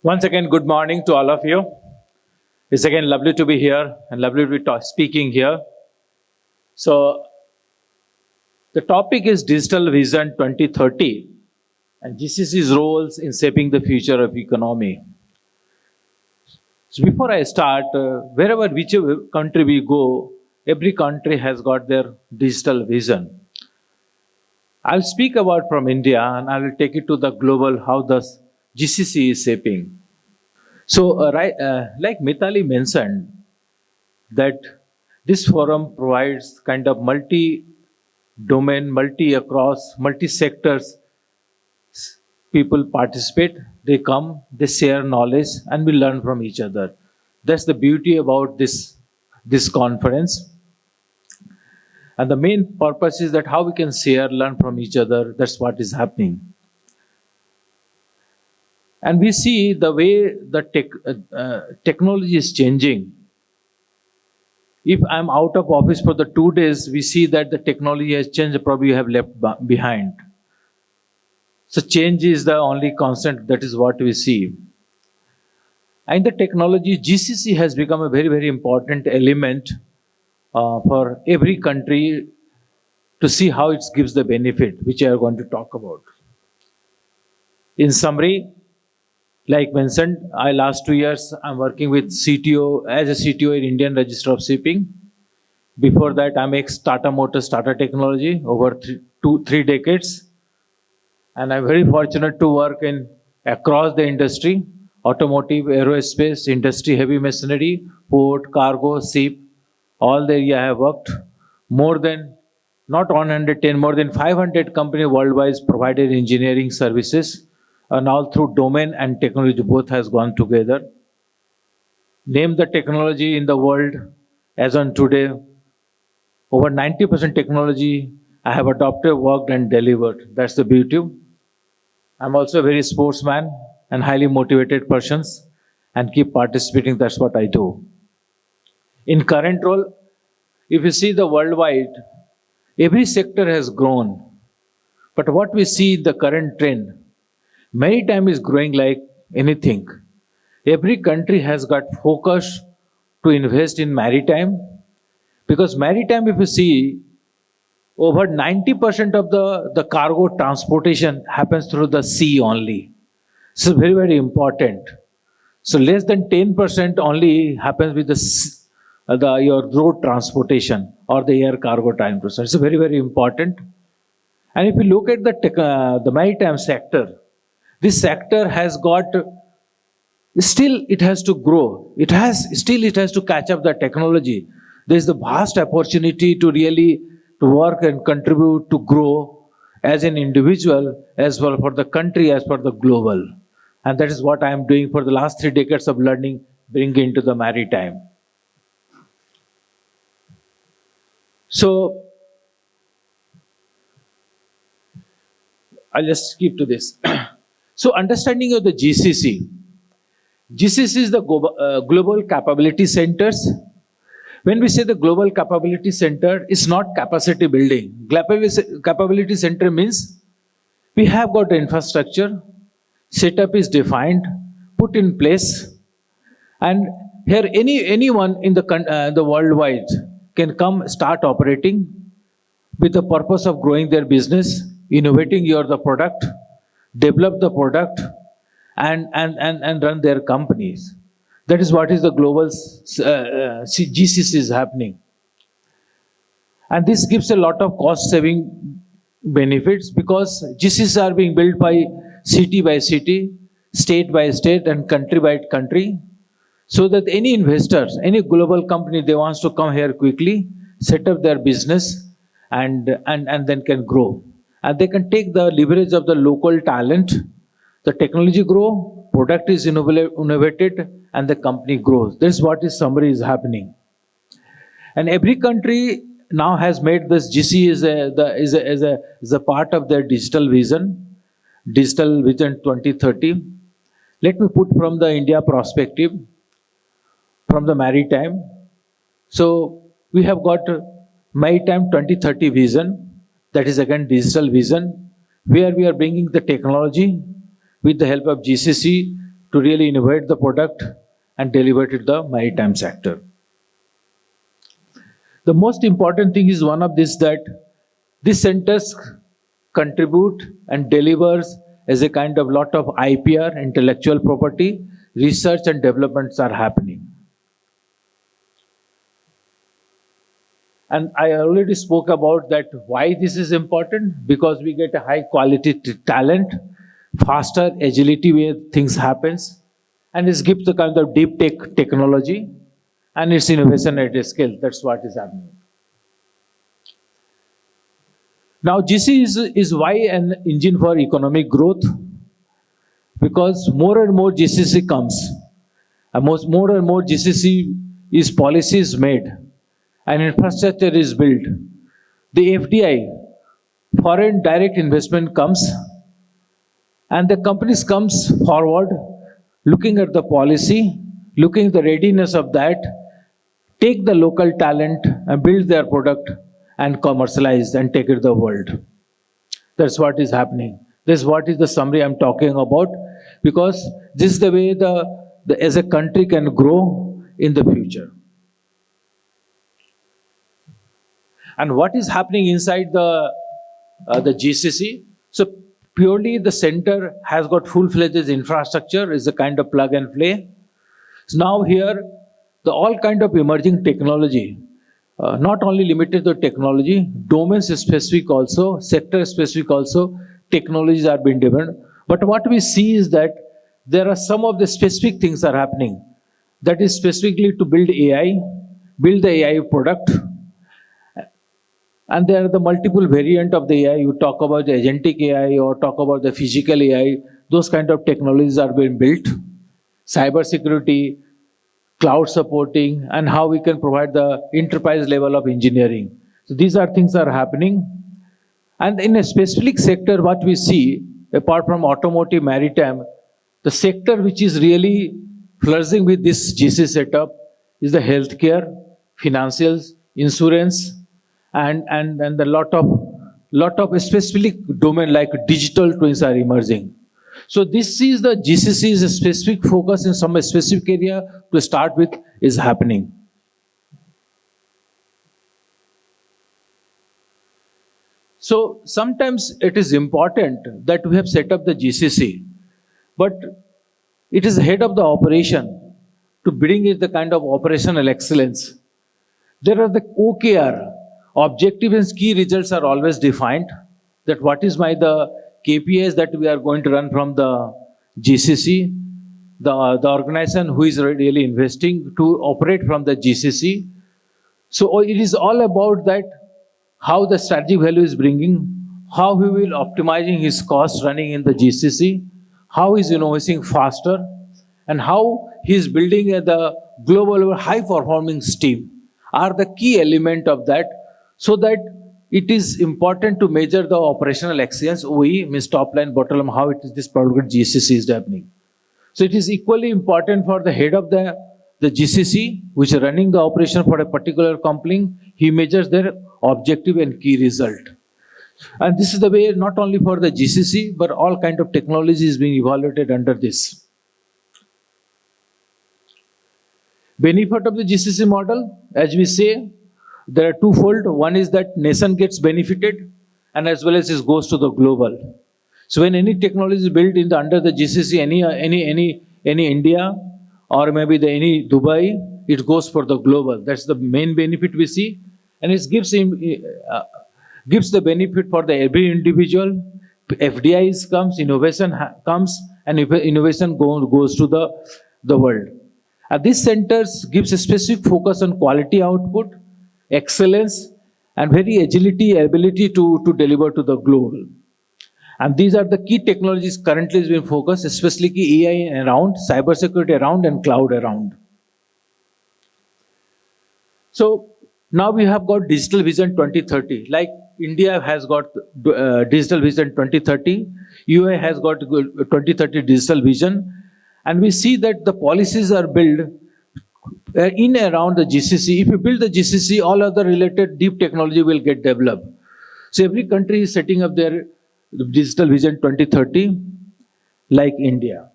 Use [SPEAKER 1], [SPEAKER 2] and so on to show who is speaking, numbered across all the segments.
[SPEAKER 1] Once again, good morning to all of you. It's again lovely to be here and lovely to be speaking here. So, the topic is Digital Vision 2030 and GCC's roles in shaping the future of economy. So, before I start, whichever country we go, every country has got their digital vision. I'll speak about from India and I will take it to the global how the GCC is shaping. So, like Mitali mentioned, that this forum provides kind of multi-domain, multi-across, multi-sectors. People participate, they come, they share knowledge, and we learn from each other. That's the beauty about this conference. And the main purpose is that how we can share, learn from each other. That's what is happening. And we see the way the technology is changing. If I'm out of office for the 2 days, we see that the technology has changed, probably you have left behind. So change is the only constant, that is what we see. And the technology, GCC has become a very, very important element for every country to see how it gives the benefit, which I are going to talk about. In summary, like mentioned, last 2 years, I'm working with CTO, as a CTO in Indian Register of Shipping. Before that, I'm ex-Tata Motors, Tata Technology, over 3 decades. And I'm very fortunate to work across the industry, automotive, aerospace, industry, heavy machinery, port, cargo, ship, all the area I have worked. More than, not 110, more than 500 companies worldwide provided engineering services. And all through domain and technology, both has gone together. Name the technology in the world as on today. Over 90% technology I have adopted, worked and delivered. That's the beauty. I'm also a very sportsman and highly motivated person and keep participating. That's what I do. In current role, if you see the worldwide, every sector has grown. But what we see in the current trend, maritime is growing like anything. Every country has got focus to invest in maritime because maritime, if you see, over 90% of the cargo transportation happens through the sea only. So very, very important. So less than 10% only happens with your road transportation or the air cargo transportation. It's very, very important. And if you look at the maritime sector, this sector has got, still it has to grow. It has to catch up the technology. There's the vast opportunity to really to work and contribute to grow as an individual, as well for the country, as for the global. And that is what I am doing for the last 3 decades of learning, bringing into the maritime. So, I'll just skip to this. So, understanding of the GCC. GCC is the Global Capability Centers. When we say the Global Capability Center, it's not capacity building. Capability Center means we have got the infrastructure, setup is defined, put in place, and here anyone in the worldwide can come start operating with the purpose of growing their business, innovating the product, develop the product, and run their companies. That is what is the global GCC is happening. And this gives a lot of cost-saving benefits because GCCs are being built by city, state by state, and country by country, so that any investors, any global company, they wants to come here quickly, set up their business, and then can grow. And they can take the leverage of the local talent, the technology grow, product is innovated, and the company grows. This is what is summary is happening. And every country now has made this GC as a part of their digital vision 2030. Let me put from the India perspective, from the maritime. So we have got maritime 2030 vision, that is again digital vision, where we are bringing the technology with the help of GCC to really innovate the product and deliver it to the maritime sector. The most important thing is one of this, that these centers contribute and delivers as a kind of lot of IPR, intellectual property, research and developments are happening. And I already spoke about that why this is important, because we get a high quality talent, faster agility where things happens, and it gives the kind of deep tech technology and its innovation at a scale. That's what is happening. Now GCC is why an engine for economic growth, because more and more GCC comes, and more and more GCC is policies made, and infrastructure is built. The FDI, foreign direct investment comes, and the companies comes forward, looking at the policy, looking at the readiness of that, take the local talent and build their product and commercialize and take it to the world. That's what is happening. This is what is the summary I'm talking about, because this is the way as a country can grow in the future. And what is happening inside the GCC? So purely the center has got full-fledged infrastructure, is a kind of plug and play. So now here, the all kind of emerging technology, not only limited to technology, domain-specific also, sector-specific also, technologies are being developed. But what we see is that there are some of the specific things are happening. That is specifically to build AI, build the AI product. And there are the multiple variant of the AI. You talk about the agentic AI or talk about the physical AI. Those kind of technologies are being built. Cybersecurity, cloud supporting, and how we can provide the enterprise level of engineering. So these are things that are happening. And in a specific sector, what we see, apart from automotive, maritime, the sector which is really flourishing with this GC setup is the healthcare, financials, insurance, and a lot of specific domain like digital twins are emerging. So this is the GCC's specific focus in some specific area to start with is happening. So sometimes it is important that we have set up the GCC, but it is head of the operation to bring it the kind of operational excellence. There are the OKR, objective and key results are always defined, that what is the KPIs that we are going to run from the GCC, the organization who is really investing to operate from the GCC. So it is all about that, how the strategic value is bringing, how he will optimizing his costs running in the GCC, how he is innovating faster, and how he is building the global high performing team are the key element of that, so that it is important to measure the operational excellence, OE, means top line, bottom line, how it is this particular GCC is happening. So it is equally important for the head of the GCC, which is running the operation for a particular company, he measures their objective and key result. And this is the way not only for the GCC, but all kind of technology is being evaluated under this. Benefit of the GCC model, as we say, there are twofold. One is that nation gets benefited, and as well as it goes to the global. So when any technology is built in under the GCC, any India, or maybe any Dubai, it goes for the global. That's the main benefit we see, and it gives the benefit for the every individual. FDIs comes, innovation comes, and innovation goes to the world. These centers gives a specific focus on quality output, excellence, and very agility, ability to deliver to the global. And these are the key technologies currently being focused, especially AI around, cybersecurity around, and cloud around. So now we have got Digital Vision 2030. Like India has got Digital Vision 2030, UAE has got 2030 Digital Vision, and we see that the policies are built in around the GCC. If you build the GCC, all other related deep technology will get developed. So every country is setting up their Digital Vision 2030, like India.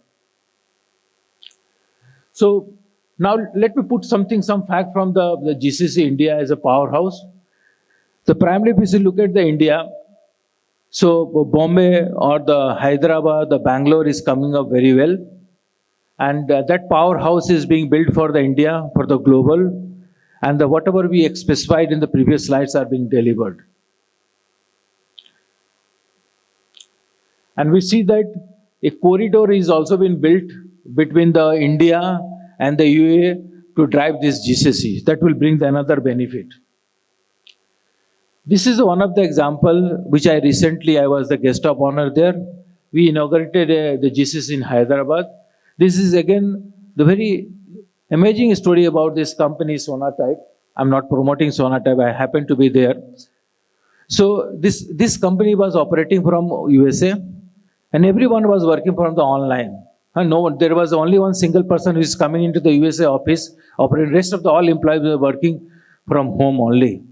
[SPEAKER 1] So now let me put some fact from the GCC India as a powerhouse. The primarily, if you look at the India, so Bombay or the Hyderabad, the Bangalore is coming up very well. And that powerhouse is being built for the India, for the global. And whatever we specified in the previous slides are being delivered. And we see that a corridor is also been built between the India and the UAE to drive this GCC. That will bring another benefit. This is one of the example which I was the guest of honor there. We inaugurated the GCC in Hyderabad. This is again the very amazing story about this company Sonatype. I'm not promoting Sonatype, I happen to be there. So this company was operating from USA and everyone was working from the online. There was only one single person who is coming into the USA office, operating. Rest of the all employees were working from home only.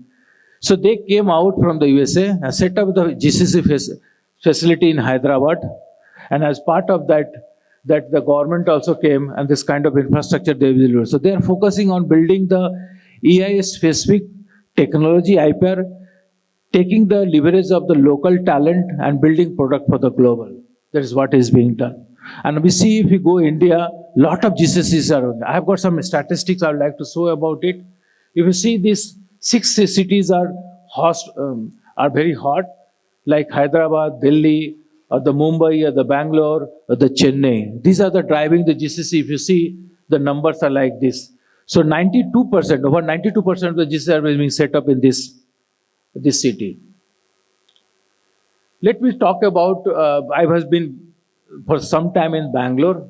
[SPEAKER 1] So they came out from the USA and set up the GCC facility in Hyderabad. And as part of that the government also came and this kind of infrastructure they will do. So they are focusing on building the EIS-specific technology IPR, taking the leverage of the local talent and building product for the global. That is what is being done. And we see if we go India, lot of GCCs are. I have got some statistics I would like to show about it. If you see these 6 cities are very hot, like Hyderabad, Delhi, or the Mumbai, or the Bangalore, or the Chennai. These are the driving the GCC. If you see, the numbers are like this. So 92%, over 92% of the GCC are being set up in this city. Let me talk about, I have been for some time in Bangalore.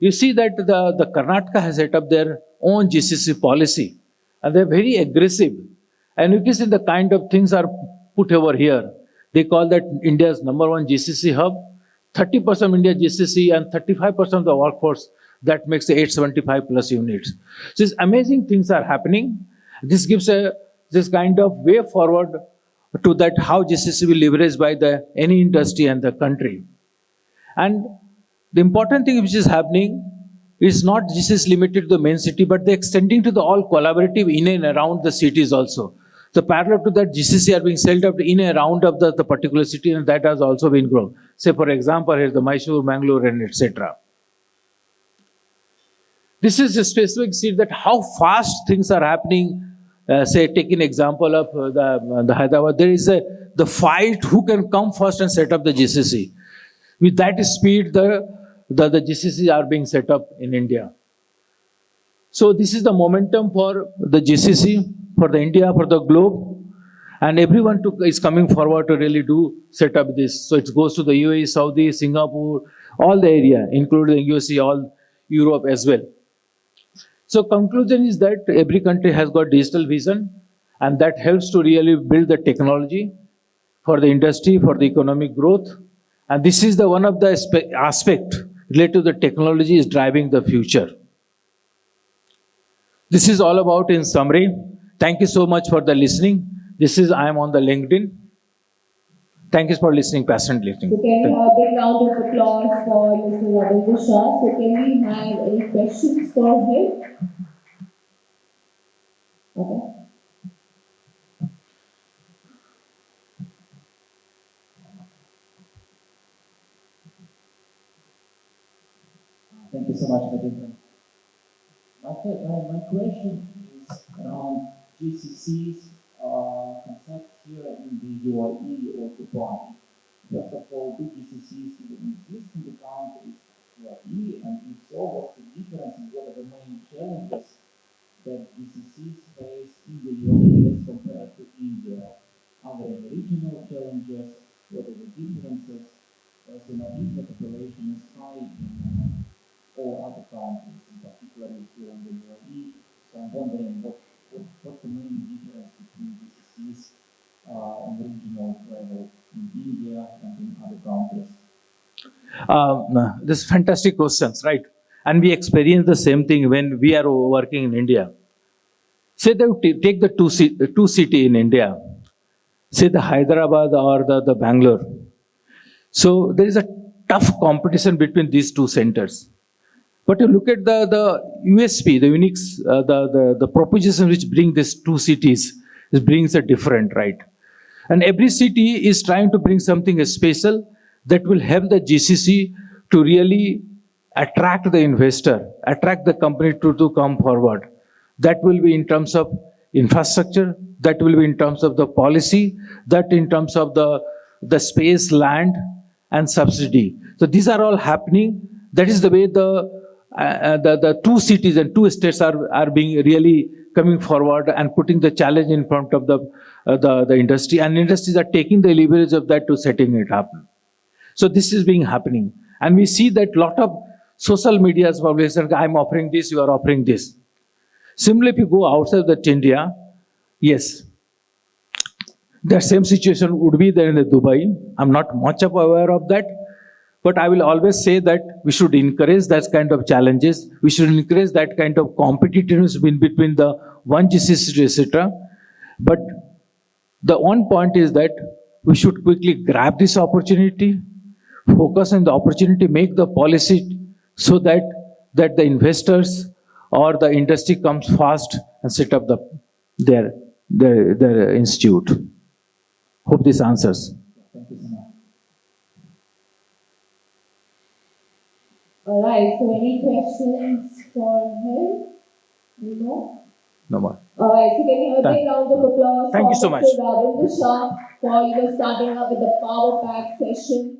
[SPEAKER 1] You see that the Karnataka has set up their own GCC policy. And they're very aggressive. And you can see the kind of things are put over here. They call that India's #1 GCC hub. 30% of India GCC and 35% of the workforce, that makes the 875 plus units. So these amazing things are happening. This gives this kind of way forward to that how GCC will leverage by any industry and the country. And the important thing which is happening is not GCC limited to the main city, but they're extending to the all collaborative in and around the cities also. So parallel to that, GCC are being set up in and around of the particular city, and that has also been grown. Say, for example, here's the Mysore, Mangalore, and etc. This is a specific city that how fast things are happening. Say, take an example of the Hyderabad. There is the fight who can come first and set up the GCC. With that speed, the GCC are being set up in India. So this is the momentum for the GCC, for the India, for the globe, and everyone is coming forward to really set up this. So it goes to the UAE, Saudi, Singapore, all the area, including USA, all Europe as well. So conclusion is that every country has got digital vision, and that helps to really build the technology for the industry, for the economic growth. And this is one of the aspect related to the technology is driving the future. This is all about in summary. Thank you so much for the listening. I am on the LinkedIn. Thank you for listening, passionately.
[SPEAKER 2] So can we have a big round of applause for Mr. Rabindra. So can we have any questions for him? Okay.
[SPEAKER 3] Thank you so much, Rabindra. My question is around GCC's concept here in the UAE or Dubai. First of all, do GCCs even exist in the countries of UAE? And if so, what's the difference and what are the main challenges that GCCs face in the UAE as compared to India? Are there any regional challenges? What are the differences? As you know, if the population is high in all other countries, in particular here in the UAE. So I'm wondering what's the main difference between GCCs on regional level in India and in other countries?
[SPEAKER 1] This is fantastic questions, right? And we experience the same thing when we are working in India. Say that take the two city in India, say the Hyderabad or the Bangalore. So there is a tough competition between these two centers. But you look at the USP, the unique, the proposition which bring these two cities, it brings a different, right? And every city is trying to bring something special that will help the GCC to really attract the investor, attract the company to come forward. That will be in terms of infrastructure, that will be in terms of the policy, that in terms of the space, land, and subsidy. So these are all happening. That is the way the two cities and two states are being really coming forward and putting the challenge in front of the industry, and industries are taking the leverage of that to setting it up. So this is being happening, and we see that lot of social medias always say, I'm offering this, you are offering this. Similarly, if you go outside the India, yes, the same situation would be there in the Dubai. I'm not much of aware of that, but I will always say that we should encourage that kind of challenges. We should encourage that kind of competitiveness in between the one GCC, etc. But the one point is that we should quickly grab this opportunity, focus on the opportunity, make the policy so that the investors or the industry comes fast and set up their institute. Hope this answers.
[SPEAKER 3] Thank you so much.
[SPEAKER 2] All right, so any questions for him? No?
[SPEAKER 1] No more.
[SPEAKER 2] All right, so can you have a big round of applause
[SPEAKER 1] Thank
[SPEAKER 2] for
[SPEAKER 1] you so much.
[SPEAKER 2] Mr. Rabindra for starting up with the Power Pack session.